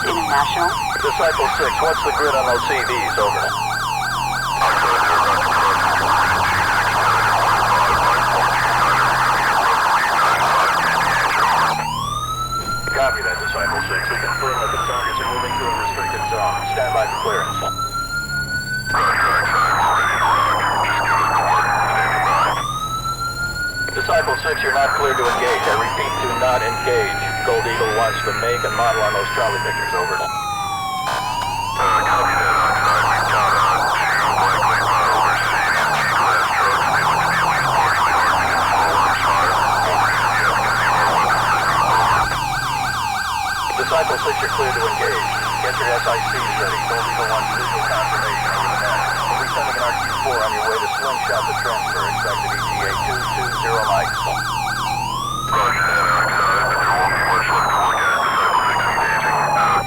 International. Disciple 6, what's the grid on those CVs? Over. Copy that, Disciple 6. We confirm that the targets are moving through a restricted zone. Stand by for clearance. Disciple 6, you're not cleared to engage. I repeat, do not engage. Gold Eagle wants the make and model on those trolley pictures. Over. Copy that, Oxide. We've got two likely overseas G-class trucks. They look to be at least partially armed against full arms fire. Over. Yes, continue our weapons system. Over. Disciple 6, you're clear to engage. Get your SICs ready. Gold Eagle wants visual confirmation over the net. We'll be sending an RQ-4 on your way to Slingshot the transfer. Expected ETA 220 mics. Roger that, Oxide. There won't be much left to look at. Disciple 6 engaging. Out.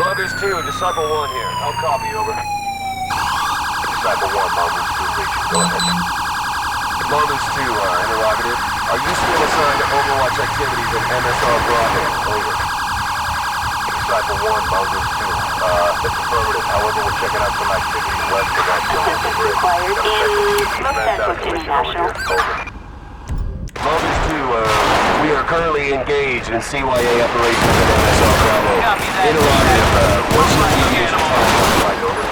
Loggers 2, Disciple 1 here. I'll copy, over. Disciple 1, Loggers 2, reach. Go ahead. Loggers 2, interrogative. Are you still assigned to Overwatch activities in MSR Bravo? Over. Disciple 1, Loggers 2. It's affirmative. However, we're checking out some activities west of that zone. Assistance required in Lossantos International. Over. Loggers 2, we are currently engaged in CYA operations at MSR Bravo. Interrogative, what's your deviation time? Right, over.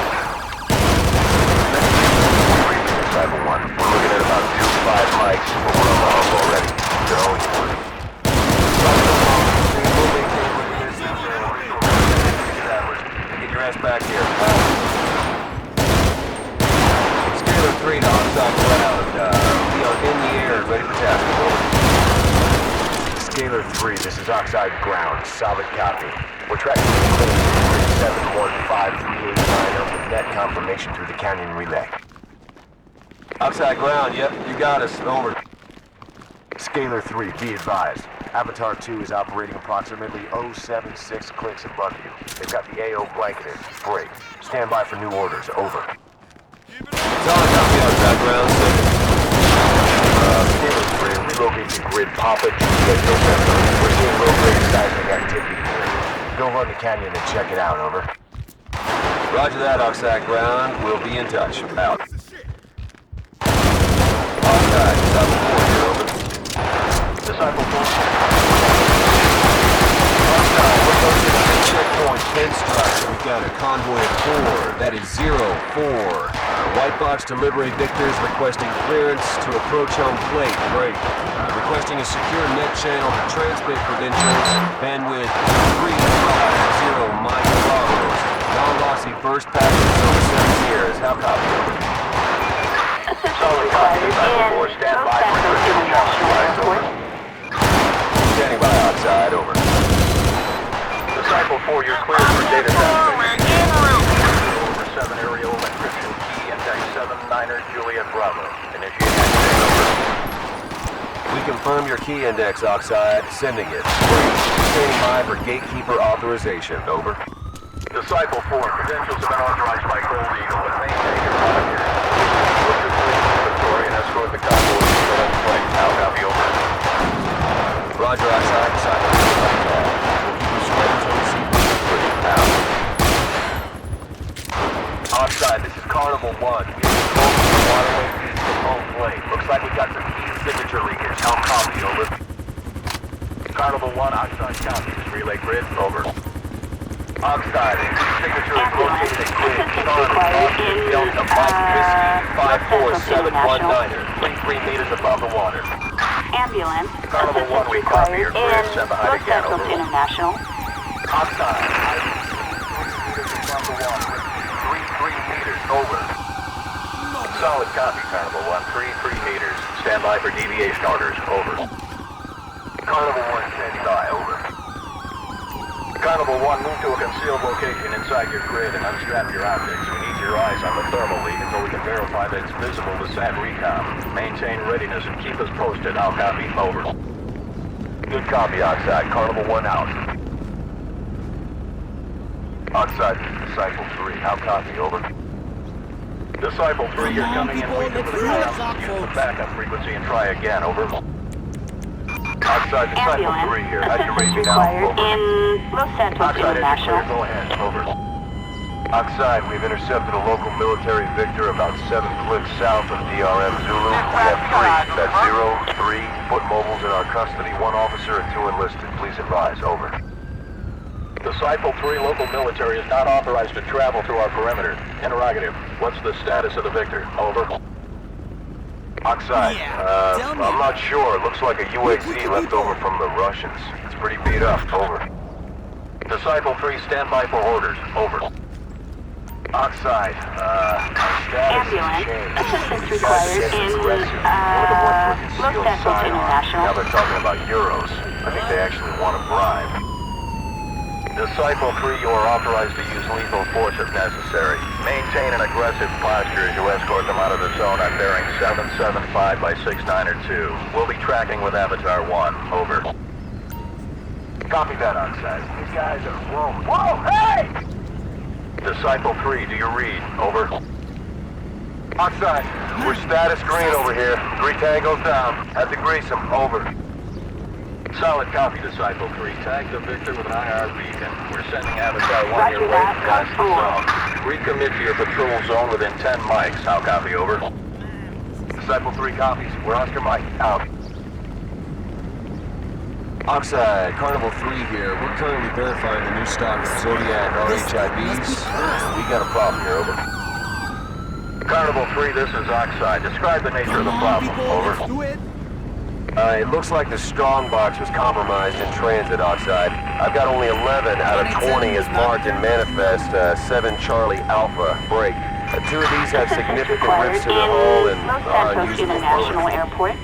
Disciple 1, we're looking at about 2-5 mics, but we're on the hub already. They're all yours. Get your ass back here. Scalar 3 to outside ground. We are in the air, ready for task. Scalar 3, this is outside ground. Solid copy. We're tracking 71539 with net confirmation through the canyon relay. Outside ground, yep, you got us. Over. Scalar 3, be advised. Avatar 2 is operating approximately 076 clicks above you. They've got the AO blanketed. Break. Stand by for new orders. Over. Solid copy outside ground, Scalar 3, relocate the grid. Papa, get November. We're seeing low-grade seismic activity here. Go run the canyon and check it out. Over. Roger that, outside ground. We'll be in touch. Out. Outside, Disciple 4 here, over. Disciple 4. Outside, we're posted at the checkpoint 10 strike. We've got a convoy of 4. That is 0-4. White box to liberate victors requesting clearance to approach home plate. Break. Requesting a secure net channel to transmit credentials. Bandwidth 350 microfollows. Non-lossy burst packets over 7 years. How copy, over? Solid copy, Disciple 4. Stand by for credential challenge. Over. Standing by outside. Over. Disciple 4, you're cleared for data transmission. Over 7 aerial encryption key index 79er Juliet Bravo. Initiate activity. Over. We confirm your key index, Oxide. Sending it. Standing by for gatekeeper authorization. Over. Disciple 4, credentials have been authorized by Gold Eagle, but maintain your posture. Look your inventory and escort the convoy to the left flank. Now copy, over. Roger, outside. Disciple 4. We'll keep you square until we see out. Outside, this is Carnival 1. We have control of the waterway east of home plate. Looks like we got some key signature leakage. How copy, over. Carnival 1, outside copy. This relay grid, over. Oxide, signature is located at grid. Charlie, Delta Mike Whiskey 54719er, 23 meters above the water. Ambulance. Carnival 1, we copy your grid. Send behind again, over. International. Oxide, 3 meters above the water. 3 meters, over. Solid copy, Carnival 1, 3 meters. Stand by for deviation orders, over. Carnival 1, standing by, over. Carnival 1, move to a concealed location inside your grid and unstrap your optics. We need your eyes on the thermal leak until we can verify that it's visible to SAT recon. Maintain readiness and keep us posted. I'll copy, over. Good copy, Oxide. Carnival 1 out. Oxide, Disciple 3. How copy, over. Disciple 3, you're coming in weak over the ground. Use the backup frequency and try again, over. Oxide, Disciple 3 here. How'd you rate Assistance me now? required Over. in Lossantos Oxide, International. go ahead. Over. Oxide, we've intercepted a local military Victor about 7 clicks south of DRM Zulu. We have 3, that's 0, 3 foot mobiles in our custody, 1 officer and 2 enlisted. Please advise. Over. Disciple 3, local military is not authorized to travel through our perimeter. Interrogative. What's the status of the Victor? Over. Oxide, I'm not sure. It looks like a UAV left over from the Russians. It's pretty beat up. Over. Disciple 3, stand by for orders. Over. Oxide, Ambulance. Assistance required in Lossantos International. Now they're talking about euros. I think they actually want a bribe. Disciple 3, you are authorized to use lethal force if necessary. Maintain an aggressive posture as you escort them out of the zone on bearing 775 by 6902. We'll be tracking with Avatar 1. Over. Copy that, Oxide. These guys are rolling. Whoa, hey! Disciple 3, do you read? Over. Oxide, we're status green over here. 3 tangos down. Had to grease them. Over. Solid copy, Disciple 3. Tag the Victor with an IR beacon. We're sending Avatar 1 your way past the zone. Recommit to your patrol zone within 10 mics. How copy? Over. Disciple 3 copies. We're Oscar Mike. Out. Oxide, Carnival 3 here. We're currently verifying the new stock of Zodiac RHIBs. We got a problem here, over. Carnival 3, this is Oxide. Describe the nature of the problem, over. It looks like the strong box was compromised in transit, Oxide. I've got only 11 out of 20 as marked in manifest 7 Charlie Alpha break. 2 of these have significant rips to the hull and are Lossantos unusable. International Airport.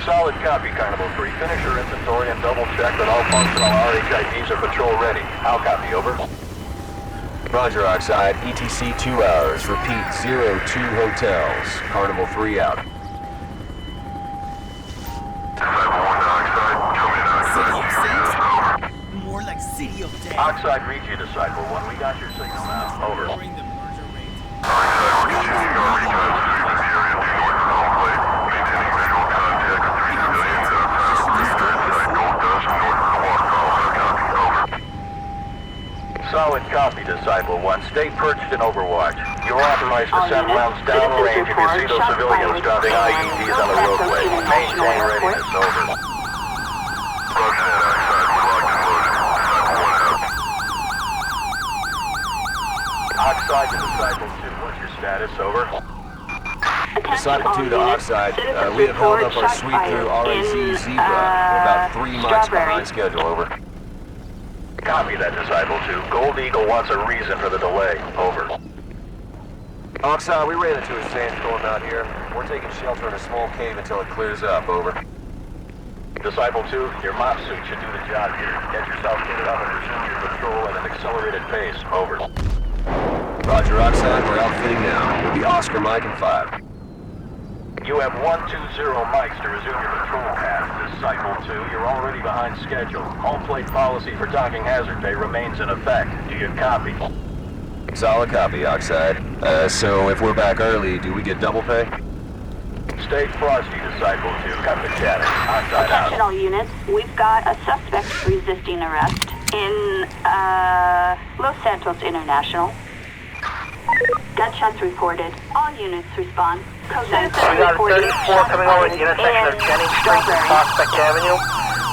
Solid copy, Carnival 3. Finish your inventory and double check that all functional RHIDs are patrol ready. How copy? Over. Roger, Oxide. ETC 2 hours. Repeat, 02 hotels. Carnival 3 out. Disciple 1 to Oxide. Come in, Oxide. More like City of Death. Oxide, read you, Disciple 1. We got your signal now. Over. During the merger rate. Oxide, we're continuing our reconstitution of the area due north of home plate. Maintaining visual contact with 3 civilian aircraft. Inside Gold Dust, north of the waterfall. How copy? Over. Solid copy, Disciple 1. Stay perched in Overwatch. You're authorized to send rounds downrange if you see those civilians dropping IEDs on the roadway. Maintain readiness. Over. Roger that, Oxide. We're locked and loaded. Disciple 1 out. Oxide to Disciple 2. What's your status? Over. Disciple 2 to Oxide. We have held up our sweep through RAZ Zebra. We're about 3 miles behind schedule. Over. Copy that, Disciple 2. Gold Eagle wants a reason for the delay. Over. Oxide, we ran into a sandstorm out here. We're taking shelter in a small cave until it clears up. Over. Disciple 2, your mop suit should do the job here. Get yourself kitted up and resume your patrol at an accelerated pace. Over. Roger, Oxide. We're outfitting now. We'll be Oscar Mike and 5. You have 120 mics to resume your patrol path. Disciple 2, you're already behind schedule. Home plate policy for docking hazard pay remains in effect. Do you copy? Solid copy, Oxide. So if we're back early, do we get double pay? Stay frosty, Disciple 2. Cut the chatter. Oxide out. Attention all units. We've got a suspect resisting arrest in Lossantos International. Gunshots reported. All units respond. Code 9 We got a 34 coming over at the intersection of Jennings Street and Prospect Avenue.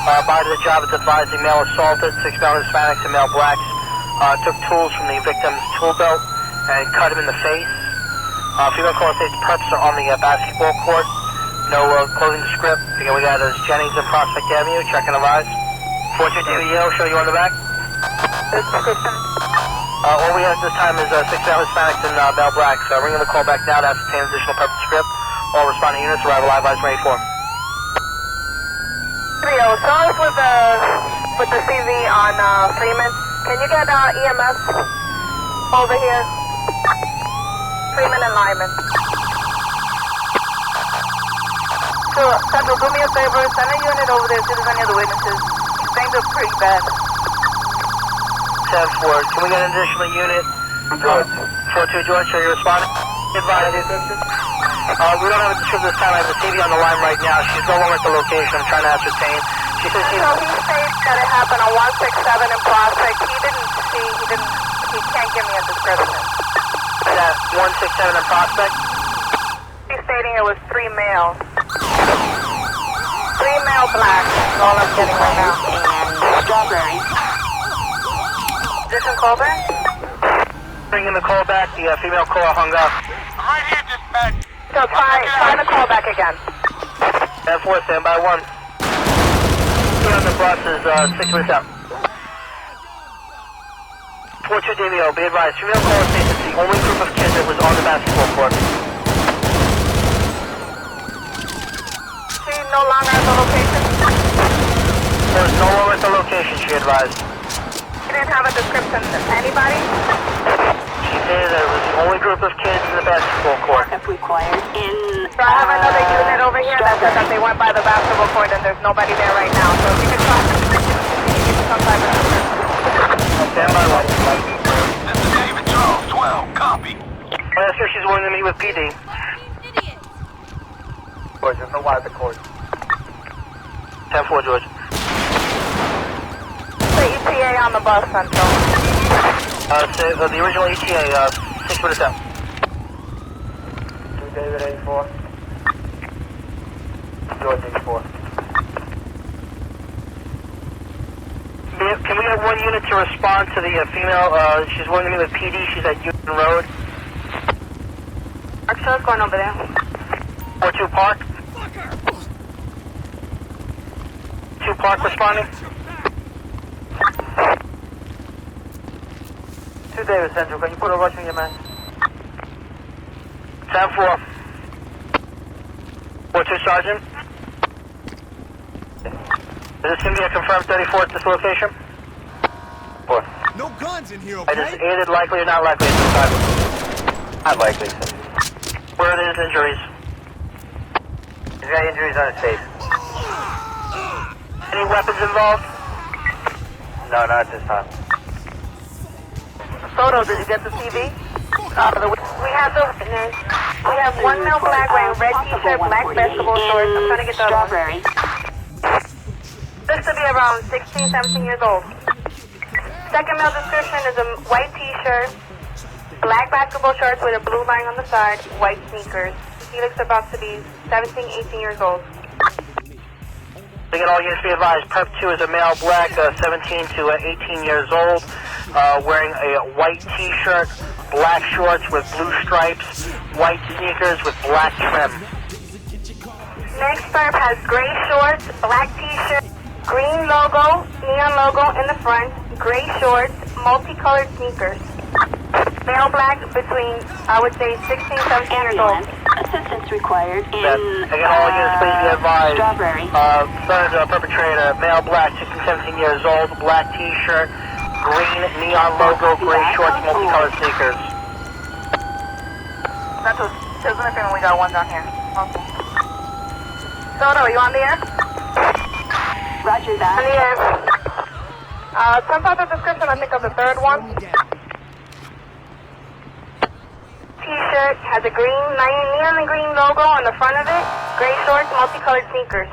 By the job is advising male assaulted, 6 male Hispanics and male blacks. Took tools from the victim's tool belt and cut him in the face. Female call states perps are on the basketball court. No closing the script. Again, we got Jennings and Prospect Avenue. Check and advise. 42 David Yale, show you on the back. All we have at this time is 6 male Hispanics and male blacks. Ringing the call back now to ascertain additional perp script. All responding units arrive live eyes ready for. Sorry for the CV on Freeman. Can you get EMS over here? Freeman and Lyman. So, Central, do me a favor. Send a unit over there, see if there's any other witnesses. Things are pretty bad. 10-4. Can we get an additional unit? Good. 4-2 George, show you responding. Advise. We don't have a description this time. I have the TV on the line right now. She's no longer at the location. I'm trying to ascertain. She says So he states that it happened on 167 in Prospect. He can't give me a description. At 167 in Prospect. He's stating it was 3 males. 3 male blacks. That's all I'm getting right now. And Strawberry. This is Colburn? Bringing the call back. The female caller hung up. I'm right here, dispatch. So try the call back again. 10-4, standby 1. Here on the bus is 6 minutes out. 4-2 DVO, be advised. Female caller states it's the only group of kids that was on the basketball court. She no longer at the location? There's no longer at the location, she advised. She didn't have a description of anybody? She stated that it was the only group of kids in the basketball court. Backup required in So I have another unit over here that said that they went by the basketball court and there's nobody there right now. So if you could try, some type of description. Stand by 1. This is David Charles, 12, copy. I asked her if she's willing to meet with PD. George, there's no wire at the court. 10-4, George. The ETA on the bus, Central. The original ETA, 6 minutes out. David 84. George 84. Can we have one unit to respond to the female? She's willing to meet with PD. She's at Union Road. Actually, going over there. 4-2 Park. 2 Park responding. 2 David Central. Can you put a rush in your man? 10-4. 4-2 Sergeant. Is this going to be a confirmed 34 at this location? 4. No guns in here, I just okay? aided likely or not likely at this time? Not likely, sir. Where are his injuries? He's got injuries on his face. Any weapons involved? No, not at this time. Soto, did you get the TV? We have the witness. We have 1 male black wearing red t-shirt, black basketball shorts. I'm trying to get the other one. Strawberry. Looks to be around 16, 17 years old. Second male description is a white t-shirt, black basketball shorts with a blue line on the side, white sneakers. He looks about to be 17, 18 years old. Again, all units be advised, Prep 2 is a male black, 17 to 18 years old, wearing a white t-shirt, black shorts with blue stripes, white sneakers with black trim. Next Prep has gray shorts, black t-shirt, green logo, neon logo in the front, gray shorts, multicolored sneakers. Male black between, I would say, 16, 17 years old. Assistance required in Again, all units please be advised. Strawberry. Third perpetrator, male black, 16, 17 years old, black t-shirt, green neon logo, gray shorts, multicolored sneakers. That's what, there's nothing, we got one down here. Okay. Soto, you on the air? Roger On the that. air. Send out the description, I think, of the third one. T-shirt has a green, neon green logo on the front of it. Gray shorts, multicolored sneakers.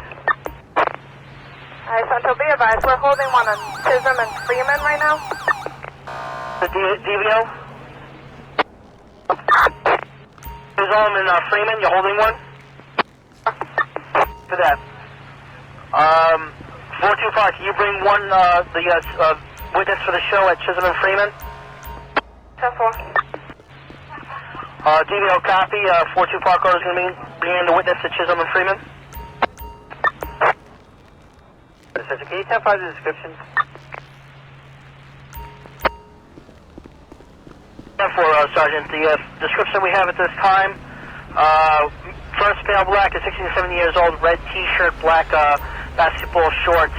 Alright, Central, be advised, we're holding one on Chisholm and Freeman right now. The DVO? Who's on in Freeman? You're holding one? For that. 425, can you bring one, the witness for the show at Chisholm and Freeman? 10-4. DVO copy, 42 Park Road is going to be bringing the witness to Chisholm and Freeman. Can you identify the description? For Sergeant, the description we have at this time, first male black is 16 to 17 years old, red t-shirt, black basketball shorts.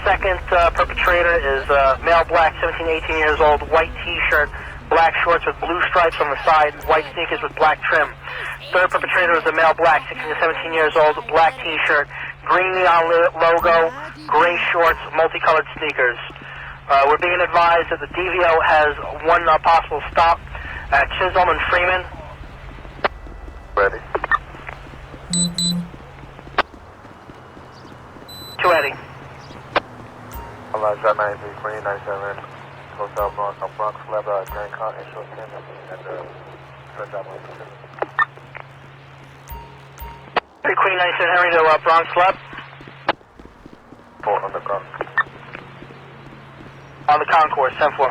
Second perpetrator is male black, 17 to 18 years old, white t-shirt, black shorts with blue stripes on the side, white sneakers with black trim. Third perpetrator is a male black, 16 to 17 years old, black t-shirt, green neon logo, gray shorts, multicolored sneakers. We're being advised that the DVO has one possible stop at Chisholm and Freeman. Ready. 280. Alright, drop 93, 2097. Go south Bronx, on Bronx, Lab, Grand Con, Escorting, and drop on 3 Queen 97 Henry to Bronx Lab. Port on the Bronx. On the concourse, 10-4.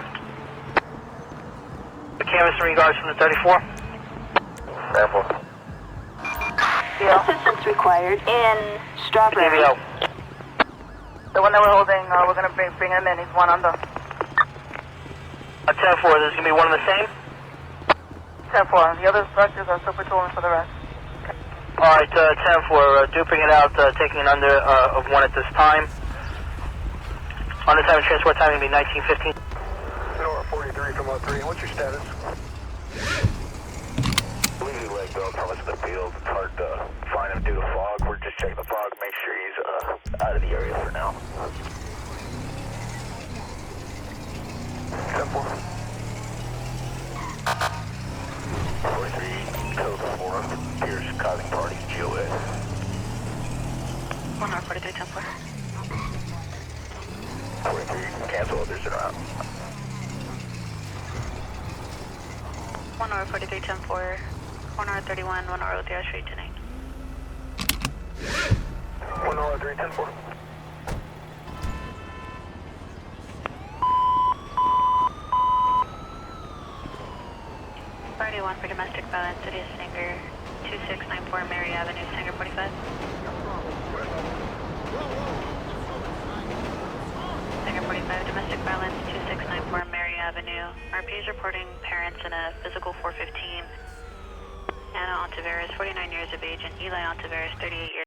The canvas in regards from the 34. 10-4. Assistance required in Strawberry. DVO. The one that we're holding, we're going to bring him in. He's one on the 10-4, this is going to be one and the same? 10-4. The other structures are still patrolling for the rest. Alright, 10-4, duping it out, taking it under of one at this time. On the time of transport time, going to be 1915. Nora 43 from 03, what's your status? I believe he legged up from us in the field. It's hard to find him due to fog. We're just checking the fog, make sure he's out of the area for now. 10-4. 43, code 4, Pierce causing party, GOA. 1 hour 43, 10-4. 43, cancel others that are out. 1 hour 43, 10-4. 1 hour 31, 1 hour 03, straight tonight. 103, 10-4. Priority 1 for domestic violence, City of Sanger, 2694 Mary Avenue, Sanger 45. Sanger 45, domestic violence, 2694 Mary Avenue. RP is reporting parents in a physical 415. Anna Ontiveros, 49 years of age, and Eli Ontiveros, 38 years.